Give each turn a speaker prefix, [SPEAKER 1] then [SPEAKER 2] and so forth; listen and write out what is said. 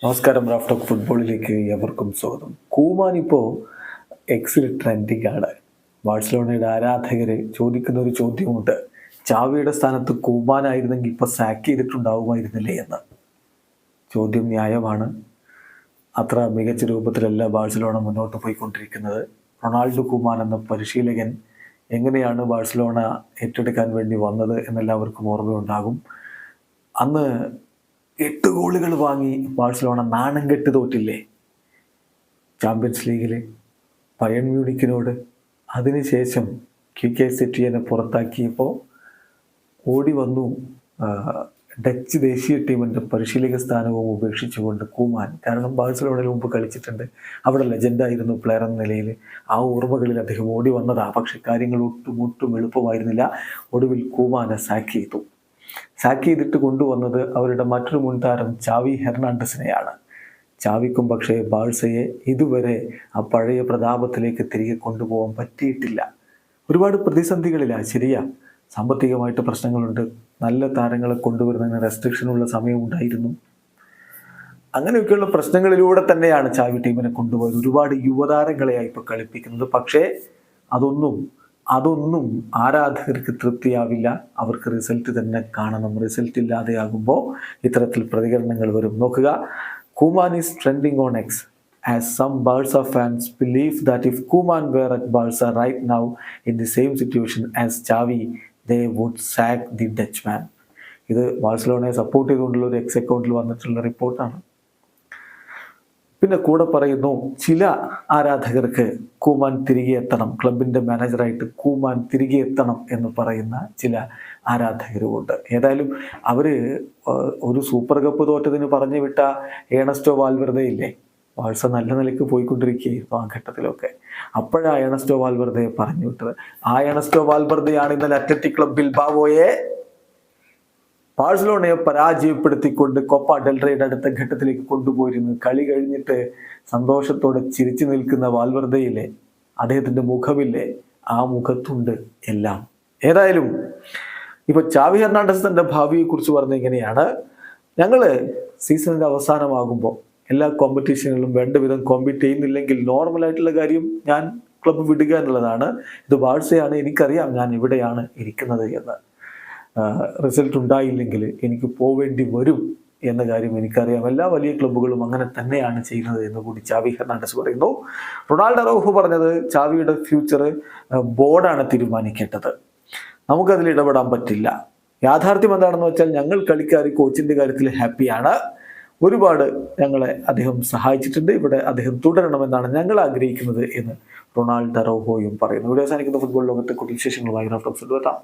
[SPEAKER 1] നമസ്കാരം. Raf talk ഫുട്ബോളിലേക്ക് എവർക്കും സ്വാഗതം. കൂമാൻ ഇപ്പോൾ എക്സിൽ ട്രെൻഡിങ് ആണ്. ബാഴ്സലോണയുടെ ആരാധകർ ചോദിക്കുന്ന ഒരു ചോദ്യമുണ്ട്. ചാവിയുടെ സ്ഥാനത്ത് കൂമാനായിരുന്നെങ്കിൽ ഇപ്പോൾ സാക്ക് ചെയ്തിട്ടുണ്ടാവുമായിരുന്നില്ലേ എന്ന്. ചോദ്യം ന്യായമാണ്. അത്ര മികച്ച രൂപത്തിലല്ല ബാഴ്സലോണ മുന്നോട്ട് പോയിക്കൊണ്ടിരിക്കുന്നത്. റൊണാൾഡോ കൂമാൻ എന്ന പരിശീലകൻ എങ്ങനെയാണ് ബാഴ്സലോണ ഏറ്റെടുക്കാൻ വേണ്ടി വന്നത് എന്നെല്ലാവർക്കും ഓർമ്മയുണ്ടാകും. അന്ന് 8 ഗോളുകൾ വാങ്ങി ബാഴ്സലോണ നാണം കെട്ട് തോറ്റില്ലേ ചാമ്പ്യൻസ് ലീഗിൽ ബയേൺ മ്യൂണിക്കിനോട്. അതിനുശേഷം ക്വിക്കെ സെറ്റിയനെ പുറത്താക്കിയപ്പോൾ ഓടി വന്നു ഡച്ച് ദേശീയ ടീമിൻ്റെ പരിശീലക സ്ഥാനവും ഉപേക്ഷിച്ചുകൊണ്ട് കൂമാൻ. കാരണം ബാഴ്സലോണയിൽ മുമ്പ് കളിച്ചിട്ടുണ്ട്, അവിടെ ലെജൻഡായിരുന്നു പ്ലെയർ എന്ന നിലയിൽ. ആ ഓർമ്മകളിൽ അദ്ദേഹം ഓടി വന്നതാണ്. പക്ഷെ കാര്യങ്ങൾ ഒട്ടും എളുപ്പമായിരുന്നില്ല. ഒടുവിൽ കൂമാനെ സാക്ക് ചെയ്തു. സാക്ക് ചെയ്തിട്ട് കൊണ്ടുവന്നത് അവരുടെ മറ്റൊരു മുൻതാരം ചാവി ഹെർണാണ്ടസിനെയാണ്. ചാവിക്കും പക്ഷേ ബാഴ്സയെ ഇതുവരെ ആ പഴയ പ്രതാപത്തിലേക്ക് തിരികെ കൊണ്ടുപോകാൻ പറ്റിയിട്ടില്ല. ഒരുപാട് പ്രതിസന്ധികളിലാണ്. ശരിയാ, സാമ്പത്തികമായിട്ട് പ്രശ്നങ്ങളുണ്ട്. നല്ല താരങ്ങളെ കൊണ്ടുവരുന്നതിന് റെസ്ട്രിക്ഷനുള്ള സമയമുണ്ടായിരുന്നു. അങ്ങനെയൊക്കെയുള്ള പ്രശ്നങ്ങളിലൂടെ തന്നെയാണ് ചാവി ടീമിനെ കൊണ്ടുപോയത്. ഒരുപാട് യുവതാരങ്ങളെയാണ് ഇപ്പോൾ കളിപ്പിക്കുന്നത്. പക്ഷേ അതൊന്നും ആരാധകർക്ക് തൃപ്തിയാവില്ല. അവർക്ക് റിസൾട്ട് തന്നെ കാണണം. റിസൾട്ട് ഇല്ലാതെയാകുമ്പോൾ ഇത്തരത്തിൽ പ്രതികരണങ്ങൾ വരും. നോക്കുക, Koeman is trending on X as some Barca fans believe that if Koeman were at Barca right now in the same situation as Xavi, they would sack the Dutchman. ഇത് ബാഴ്സലോണയെ support ചെയ്തുകൊണ്ടുള്ള ഒരു X അക്കൗണ്ടിൽ വന്നിട്ടുള്ള റിപ്പോർട്ടാണ്. പിന്നെ കൂടെ പറയുന്നു, ചില ആരാധകർക്ക് കൂമാൻ തിരികെ എത്തണം, ക്ലബിൻ്റെ മാനേജറായിട്ട് കൂമാൻ തിരികെ എത്തണം എന്ന് പറയുന്ന ചില ആരാധകരുമുണ്ട്. ഏതായാലും അവർ ഒരു സൂപ്പർ കപ്പ് തോറ്റതിന് പറഞ്ഞു വിട്ട ഏണസ്റ്റോ വാൽവെർദെ ഇല്ലേ, ബാഴ്സ നല്ല നിലയ്ക്ക് പോയിക്കൊണ്ടിരിക്കുകയായിരുന്നു ആ ഘട്ടത്തിലൊക്കെ. അപ്പോഴാണ് ഏണസ്റ്റോ വാൽവെർദയെ പറഞ്ഞു വിട്ടത്. ആ ഏണസ്റ്റോ വാൽവെർദെയാണ് ഇന്നലെ അത്ലറ്റിക് ക്ലബ് ബിൽബാവോയെ ബാഴ്സലോണയെ പരാജയപ്പെടുത്തിക്കൊണ്ട് കോപ്പ ഡെൽ റേയുടെ അടുത്ത ഘട്ടത്തിലേക്ക് കൊണ്ടുപോയിരുന്നു. കളി കഴിഞ്ഞിട്ട് സന്തോഷത്തോടെ ചിരിച്ചു നിൽക്കുന്ന വാൽവെർദയിലെ അദ്ദേഹത്തിൻ്റെ മുഖമില്ലേ, ആ മുഖത്തുണ്ട് എല്ലാം. ഏതായാലും ഇപ്പോൾ ചാവി ഹെർണാണ്ടസ് തൻ്റെ ഭാവിയെക്കുറിച്ച് പറഞ്ഞ ഇങ്ങനെയാണ്: ഞങ്ങൾ സീസണിൻ്റെ അവസാനമാകുമ്പോൾ എല്ലാ കോമ്പറ്റീഷനുകളിലും വേണ്ട വിധം കോമ്പീറ്റ് ചെയ്യുന്നില്ലെങ്കിൽ നോർമലായിട്ടുള്ള കാര്യം ഞാൻ ക്ലബ്ബ് വിടുക എന്നുള്ളതാണ്. ഇത് ബാഴ്സയാണ്, എനിക്കറിയാം ഞാൻ എവിടെയാണ് ഇരിക്കുന്നത് എന്ന്. റിസൾട്ട് ഉണ്ടായില്ലെങ്കിൽ എനിക്ക് പോവേണ്ടി വരും എന്ന കാര്യം എനിക്കറിയാം. എല്ലാ വലിയ ക്ലബ്ബുകളും അങ്ങനെ തന്നെയാണ് ചെയ്യുന്നത് എന്ന് കൂടി ചാവി ഹെർണാണ്ടസ് പറയുന്നു. റൊണാൾഡോ അറൗഹോ പറഞ്ഞത് ചാവിയുടെ ഫ്യൂച്ചർ ബോർഡാണ് തീരുമാനിക്കേണ്ടത്, നമുക്കതിൽ ഇടപെടാൻ പറ്റില്ല. യാഥാർത്ഥ്യം എന്താണെന്ന് വെച്ചാൽ ഞങ്ങൾ കളിക്കാർ കോച്ചിൻ്റെ കാര്യത്തിൽ ഹാപ്പിയാണ്. ഒരുപാട് ഞങ്ങളെ അദ്ദേഹം സഹായിച്ചിട്ടുണ്ട്. ഇവിടെ അദ്ദേഹം തുടരണമെന്നാണ് ഞങ്ങൾ ആഗ്രഹിക്കുന്നത് എന്ന് റൊണാൾഡോ അറൗഹോയും പറയുന്നു. ഇവിടെ അവസാനിക്കുന്ന ഫുട്ബോൾ ലോകത്തെ കൂടുതൽ വിശേഷങ്ങളുമായി റാഫ് ടോക്സ് എത്താം.